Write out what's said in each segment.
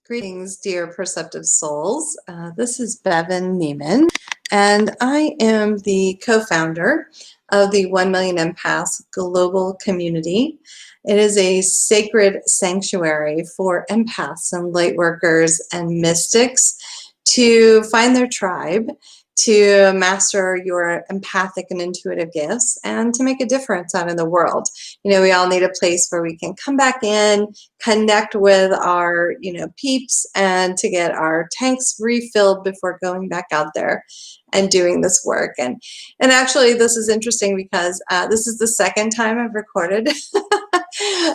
Greetings, dear perceptive souls. This is Bevin Niemann, and I am the co-founder of the 1 Million Empaths global community. It is a sacred sanctuary for empaths and lightworkers and mystics to find their tribe, to master your empathic and intuitive gifts, and to make a difference out in the world. You know, we all need a place where we can come back in, connect with our, peeps, and to get our tanks refilled before going back out there and doing this work. And actually, this is interesting because this is the second time I've recorded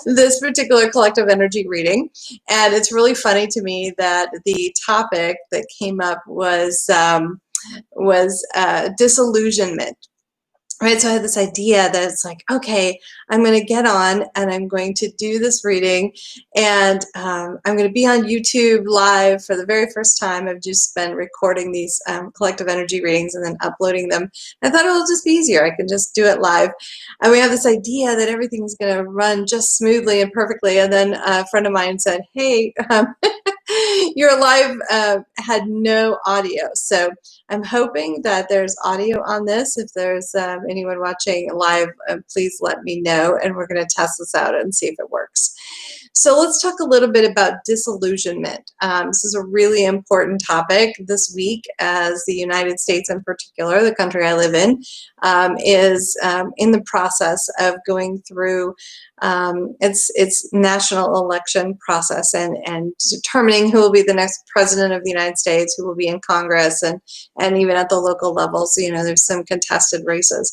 this particular collective energy reading. And it's really funny to me that the topic that came up was disillusionment. Right, so I had this idea that it's like, okay, I'm going to get on and I'm going to do this reading, and I'm going to be on YouTube live for the very first time. I've just been recording these collective energy readings and then uploading them. I thought it'll just be easier. I can just do it live. And we have this idea that everything's going to run just smoothly and perfectly. And then a friend of mine said, hey, your live had no audio. So I'm hoping that there's audio on this. If there's anyone watching live, please let me know, and we're going to test this out and see if it works. So let's talk a little bit about disillusionment. This is a really important topic this week, as the United States in particular, the country I live in, is in the process of going through its national election process and determining who will be the next president of the United States, who will be in Congress, and even at the local levels, there's some contested races.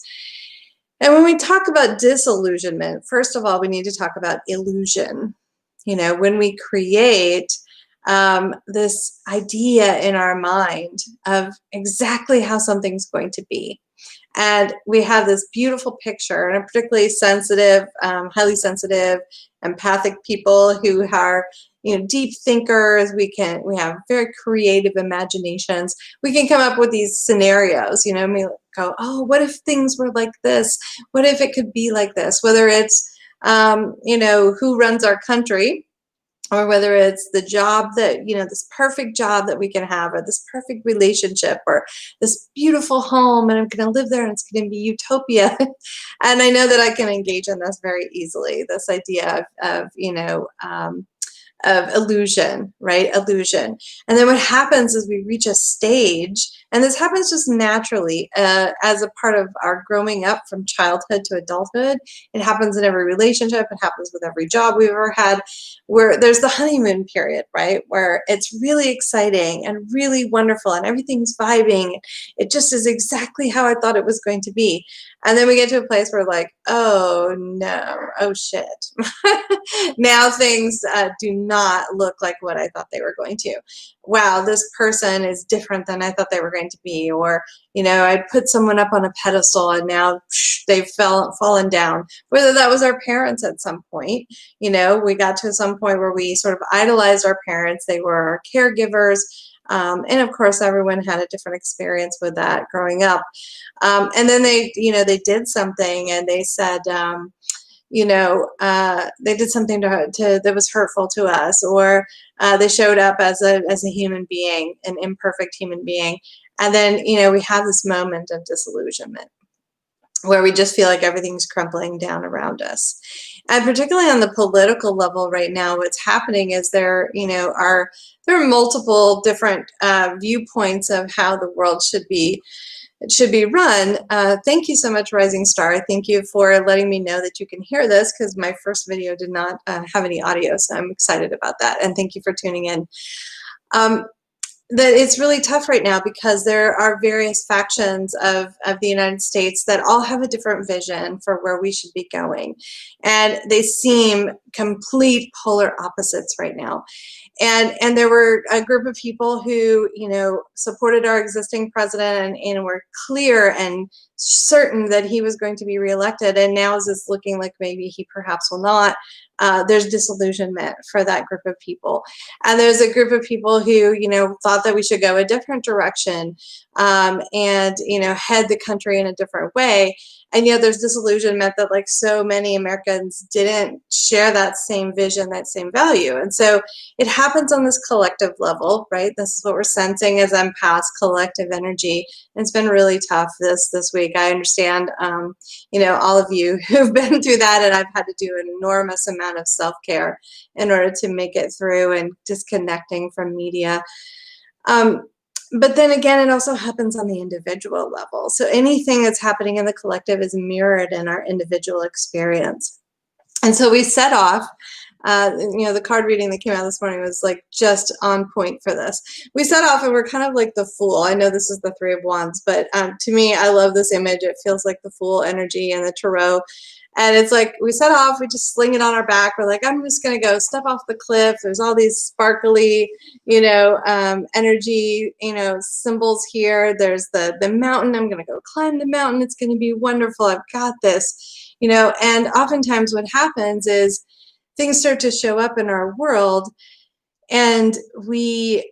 And when we talk about disillusionment, first of all, we need to talk about illusion. When we create this idea in our mind of exactly how something's going to be, and we have this beautiful picture, and particularly sensitive, highly sensitive, empathic people who are, deep thinkers. We have very creative imaginations. We can come up with these scenarios, and we go, oh, what if things were like this? What if it could be like this? Whether it's, who runs our country, or whether it's the job that, this perfect job that we can have, or this perfect relationship, or this beautiful home, and I'm going to live there and it's going to be utopia. And I know that I can engage in this very easily, this idea of illusion, right? Illusion. And then what happens is we reach a stage, and this happens just naturally as a part of our growing up from childhood to adulthood. It happens in every relationship. It happens with every job we've ever had, where there's the honeymoon period, right? Where it's really exciting and really wonderful and everything's vibing. It just is exactly how I thought it was going to be. And then we get to a place where like, oh no, oh shit. Now things do not look like what I thought they were going to. Wow, this person is different than I thought they were going to be. Or, I put someone up on a pedestal and now they've fallen down. Whether that was our parents at some point, we got to some point where we sort of idolized our parents. They were our caregivers. And of course, everyone had a different experience with that growing up. And then they did something, and they said, they did something that was hurtful to us, or they showed up as a human being, an imperfect human being. And then, we have this moment of disillusionment where we just feel like everything's crumbling down around us. And particularly on the political level right now, what's happening is there are multiple different viewpoints of how the world should be run. Thank you so much, Rising Star. Thank you for letting me know that you can hear this, because my first video did not have any audio, so I'm excited about that. And thank you for tuning in. That it's really tough right now because there are various factions of the United States that all have a different vision for where we should be going. And they seem complete polar opposites right now. And there were a group of people who, supported our existing president and were clear and certain that he was going to be reelected. And now is this looking like maybe he perhaps will not. there's disillusionment for that group of people. And there's a group of people who, thought that we should go a different direction, and, head the country in a different way. And yet there's disillusionment that like so many Americans didn't share that same vision, that same value. And so it happens on this collective level, right? This is what we're sensing as empaths, collective energy. And it's been really tough this week. I understand, all of you who've been through that, and I've had to do an enormous amount of self-care in order to make it through and disconnecting from media. But then again, it also happens on the individual level. So anything that's happening in the collective is mirrored in our individual experience. And so we set off, the card reading that came out this morning was like just on point for this. We set off and we're kind of like the Fool. I know this is the Three of Wands, but to me, I love this image. It feels like the Fool energy and the Tarot. And it's like we set off, we just sling it on our back. We're like, I'm just going to go step off the cliff. There's all these sparkly, energy, symbols here. There's the mountain. I'm going to go climb the mountain. It's going to be wonderful. I've got this, and oftentimes what happens is things start to show up in our world, and we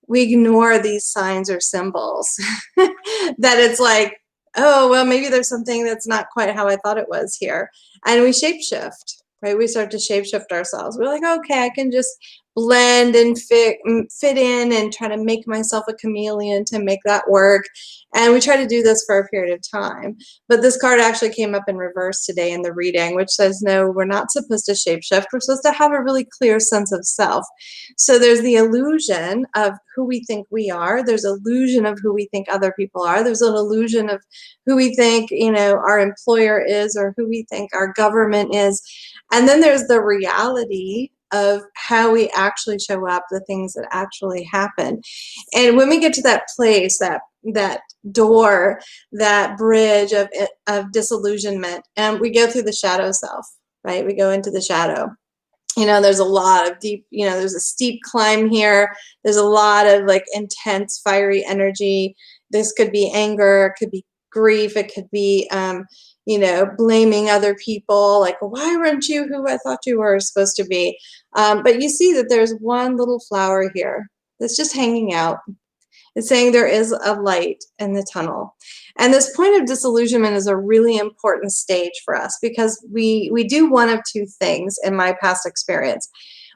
ignore these signs or symbols that it's like, oh, well, maybe there's something that's not quite how I thought it was here. And we shapeshift, right? We start to shapeshift ourselves. We're like, okay, I can just blend and fit in and try to make myself a chameleon to make that work. And we try to do this for a period of time. But this card actually came up in reverse today in the reading, which says, no, we're not supposed to shapeshift. We're supposed to have a really clear sense of self. So there's the illusion of who we think we are. There's illusion of who we think other people are. There's an illusion of who we think, our employer is, or who we think our government is. And then there's the reality of how we actually show up, the things that actually happen. And when we get to that place, that door, that bridge of disillusionment, and we go through the shadow self, right? We go into the shadow. There's a lot of deep, there's a steep climb here. There's a lot of like intense, fiery energy. This could be anger, it could be grief, it could be, blaming other people, like, why weren't you who I thought you were supposed to be? But you see that there's one little flower here that's just hanging out. It's saying there is a light in the tunnel. And this point of disillusionment is a really important stage for us because we do one of two things in my past experience.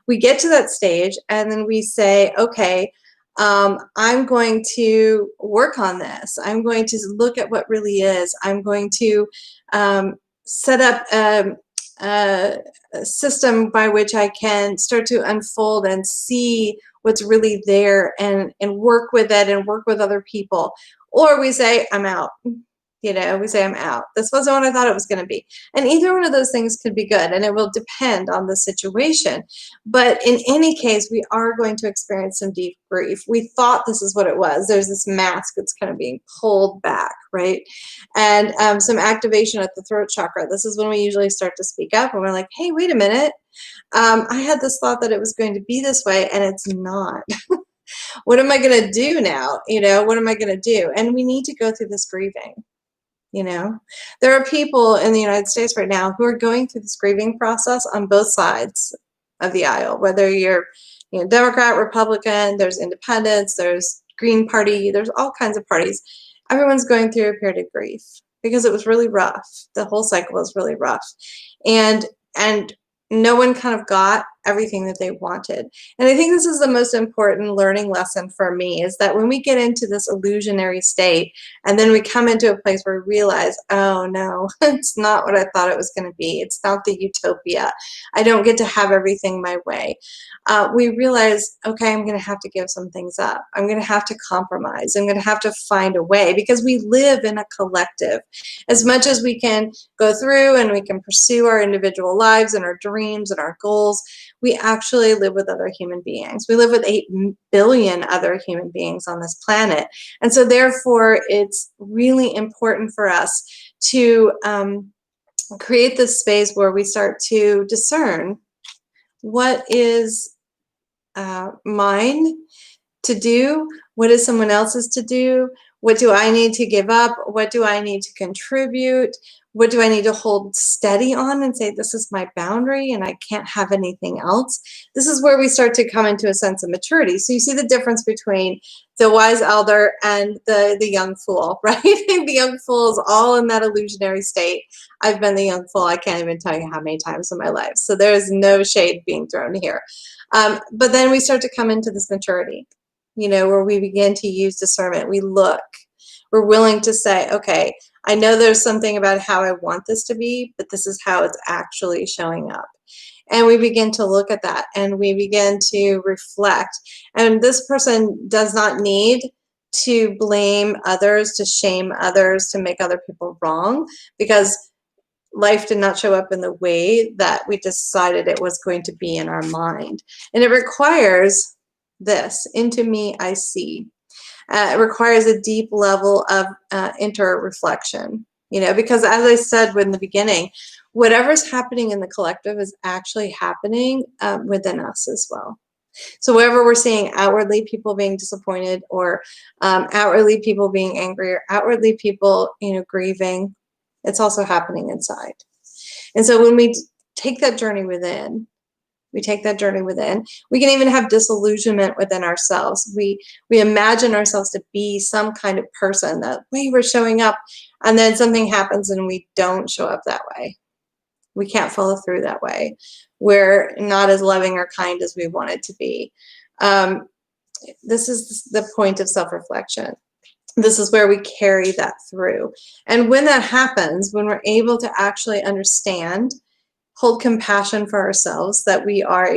We get to that stage and then we say, okay, I'm going to work on this. I'm going to look at what really is. I'm going to set up a system by which I can start to unfold and see what's really there and work with it and work with other people. Or we say, I'm out. We say, I'm out. This wasn't what I thought it was going to be. And either one of those things could be good, and it will depend on the situation. But in any case, we are going to experience some deep grief. We thought this is what it was. There's this mask that's kind of being pulled back, right? And some activation at the throat chakra. This is when we usually start to speak up, and we're like, hey, wait a minute. I had this thought that it was going to be this way, and it's not. What am I going to do now? What am I going to do? And we need to go through this grieving. There are people in the United States right now who are going through this grieving process on both sides of the aisle, whether you're Democrat, Republican, there's independents, there's Green Party, there's all kinds of parties. Everyone's going through a period of grief because it was really rough. The whole cycle was really rough. And no one kind of got everything that they wanted. And I think this is the most important learning lesson for me, is that when we get into this illusionary state and then we come into a place where we realize, oh no, it's not what I thought it was going to be. It's not the utopia. I don't get to have everything my way. We realize, okay, I'm going to have to give some things up. I'm going to have to compromise. I'm going to have to find a way, because we live in a collective. As much as we can go through and we can pursue our individual lives and our dreams and our goals, we actually live with other human beings. We live with 8 billion other human beings on this planet. And so therefore, it's really important for us to create this space where we start to discern what is mine to do, what is someone else's to do, what do I need to give up, what do I need to contribute, What do I need to hold steady on and say, this is my boundary and I can't have anything else? This is where we start to come into a sense of maturity. So you see the difference between the wise elder and the young fool, right? The young fool is all in that illusionary state. I've been the young fool. I can't even tell you how many times in my life. So there's no shade being thrown here. But then we start to come into this maturity, where we begin to use discernment. We look. We're willing to say, okay, I know there's something about how I want this to be, but this is how it's actually showing up. And we begin to look at that and we begin to reflect. And this person does not need to blame others, to shame others, to make other people wrong, because life did not show up in the way that we decided it was going to be in our mind. And it requires this: into me I see. It requires a deep level of inter-reflection, because as I said in the beginning, whatever's happening in the collective is actually happening within us as well. So wherever we're seeing outwardly people being disappointed, or outwardly people being angry, or outwardly people, grieving, it's also happening inside. And so when we take that journey within, we can even have disillusionment within ourselves. We imagine ourselves to be some kind of person, that way we're showing up, and then something happens and we don't show up that way. We can't follow through that way. We're not as loving or kind as we wanted to be. This is the point of self-reflection. This is where we carry that through. And when that happens, when we're able to actually understand, hold compassion for ourselves, that we are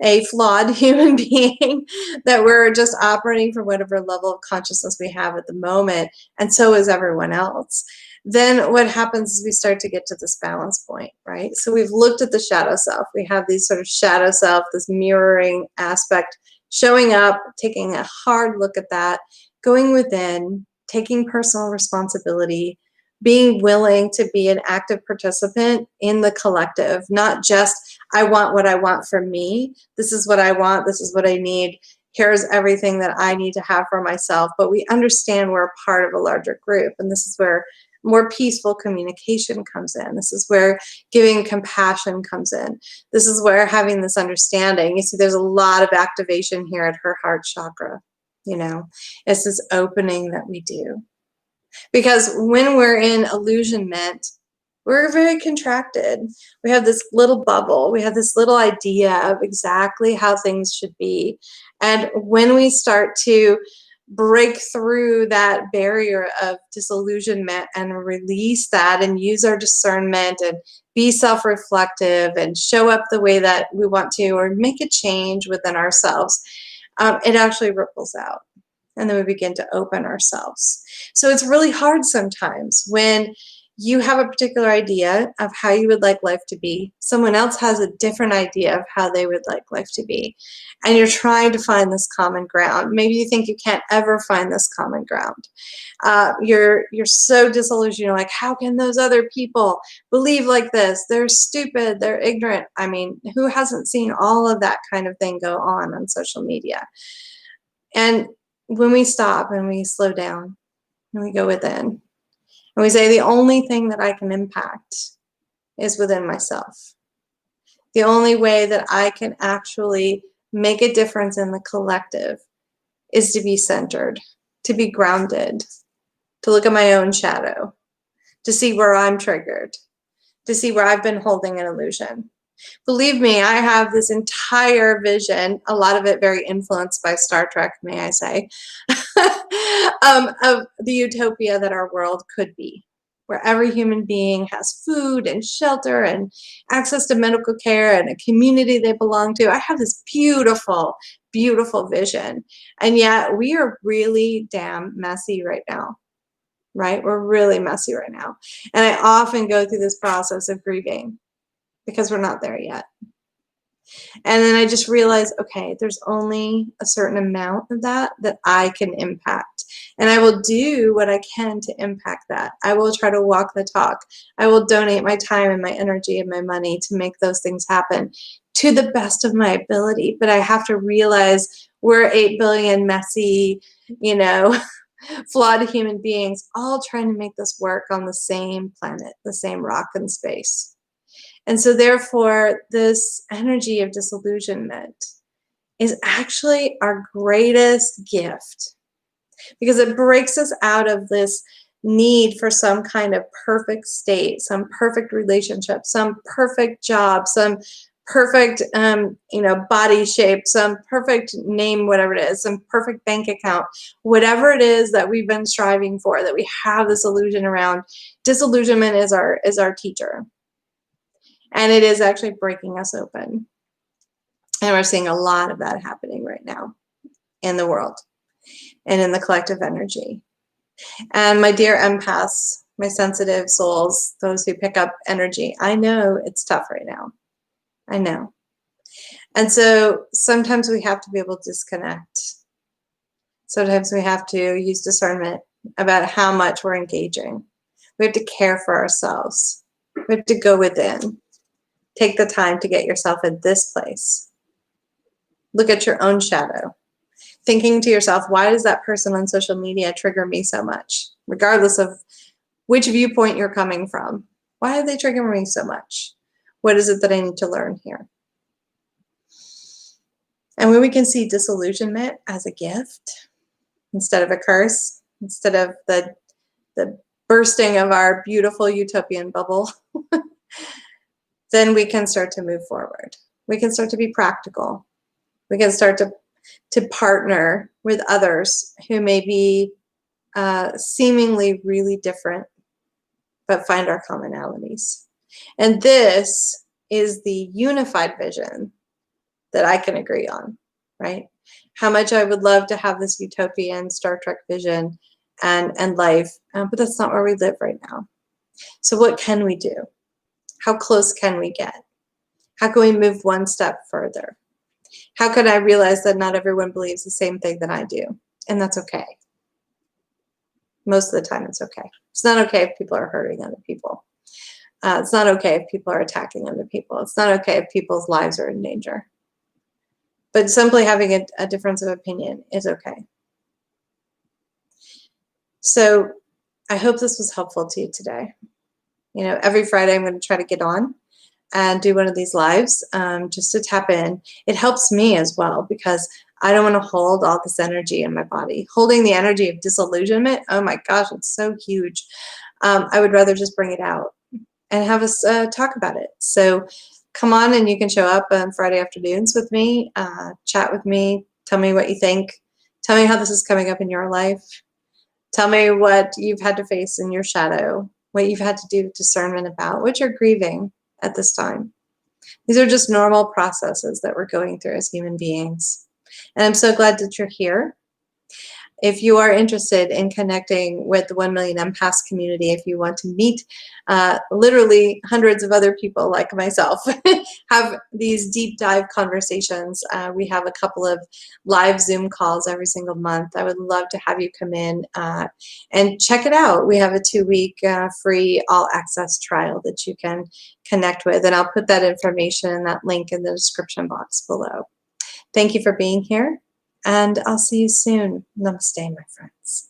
a flawed human being, that we're just operating from whatever level of consciousness we have at the moment, and so is everyone else, then what happens is we start to get to this balance point, right? So we've looked at the shadow self. We have these sort of shadow self, this mirroring aspect showing up, taking a hard look at that, going within, taking personal responsibility, being willing to be an active participant in the collective, not just, I want what I want for me. This is what I want. This is what I need. Here's everything that I need to have for myself. But we understand we're a part of a larger group. And this is where more peaceful communication comes in. This is where giving compassion comes in. This is where having this understanding. You see, there's a lot of activation here at her heart chakra. It's this opening that we do. Because when we're in illusionment, we're very contracted. We have this little bubble. We have this little idea of exactly how things should be. And when we start to break through that barrier of disillusionment and release that and use our discernment and be self-reflective and show up the way that we want to, or make a change within ourselves, it actually ripples out. And then we begin to open ourselves. So it's really hard sometimes when you have a particular idea of how you would like life to be. Someone else has a different idea of how they would like life to be. And you're trying to find this common ground. Maybe you think you can't ever find this common ground. You're so disillusioned. You're like, how can those other people believe like this? They're stupid. They're ignorant. I mean, who hasn't seen all of that kind of thing go on social media? And when we stop and we slow down and we go within and we say, the only thing that I can impact is within myself. The only way that I can actually make a difference in the collective is to be centered, to be grounded, to look at my own shadow, to see where I'm triggered, to see where I've been holding an illusion. Believe me, I have this entire vision, a lot of it very influenced by Star Trek, may I say, of the utopia that our world could be, where every human being has food and shelter and access to medical care and a community they belong to. I have this beautiful, beautiful vision. And yet we are really damn messy right now, right? We're really messy right now. And I often go through this process of grieving, because we're not there yet. And then I just realized, okay, there's only a certain amount of that I can impact. And I will do what I can to impact that. I will try to walk the talk. I will donate my time and my energy and my money to make those things happen to the best of my ability. But I have to realize we're 8 billion messy, flawed human beings, all trying to make this work on the same planet, the same rock in space. And so therefore, this energy of disillusionment is actually our greatest gift, because it breaks us out of this need for some kind of perfect state, some perfect relationship, some perfect job, some perfect body shape, some perfect name, whatever it is, some perfect bank account, whatever it is that we've been striving for, that we have this illusion around. Disillusionment is our teacher, and it is actually breaking us open. And we're seeing a lot of that happening right now in the world and in the collective energy. And my dear empaths, my sensitive souls, those who pick up energy, I know it's tough right now. I know. And so sometimes we have to be able to disconnect. Sometimes we have to use discernment about how much we're engaging. We have to care for ourselves. We have to go within. Take the time to get yourself in this place. Look at your own shadow. Thinking to yourself, why does that person on social media trigger me so much? Regardless of which viewpoint you're coming from. Why do they trigger me so much? What is it that I need to learn here? And when we can see disillusionment as a gift instead of a curse, instead of the bursting of our beautiful utopian bubble, then we can start to move forward. We can start to be practical. We can start to partner with others who may be seemingly really different, but find our commonalities. And this is the unified vision that I can agree on, right? How much I would love to have this utopian Star Trek vision and life, but that's not where we live right now. So what can we do? How close can we get? How can we move one step further? How could I realize that not everyone believes the same thing that I do? And that's okay. Most of the time it's okay. It's not okay if people are hurting other people. It's not okay if people are attacking other people. It's not okay if people's lives are in danger. But simply having a difference of opinion is okay. So I hope this was helpful to you today. Every Friday I'm going to try to get on and do one of these lives just to tap in. It helps me as well, because I don't want to hold all this energy in my body. Holding the energy of disillusionment, oh my gosh, it's so huge. I would rather just bring it out and have us talk about it. So come on, and you can show up on Friday afternoons with me, chat with me, tell me what you think. Tell me how this is coming up in your life. Tell me what you've had to face in your shadow, what you've had to do discernment about, what you're grieving at this time. These are just normal processes that we're going through as human beings. And I'm so glad that you're here. If you are interested in connecting with the 1 Million Empaths community, if you want to meet literally hundreds of other people like myself, have these deep dive conversations, we have a couple of live Zoom calls every single month. I would love to have you come in and check it out. We have a 2-week free all access trial that you can connect with, and I'll put that information and that link in the description box below. Thank you for being here, and I'll see you soon. Namaste, my friends.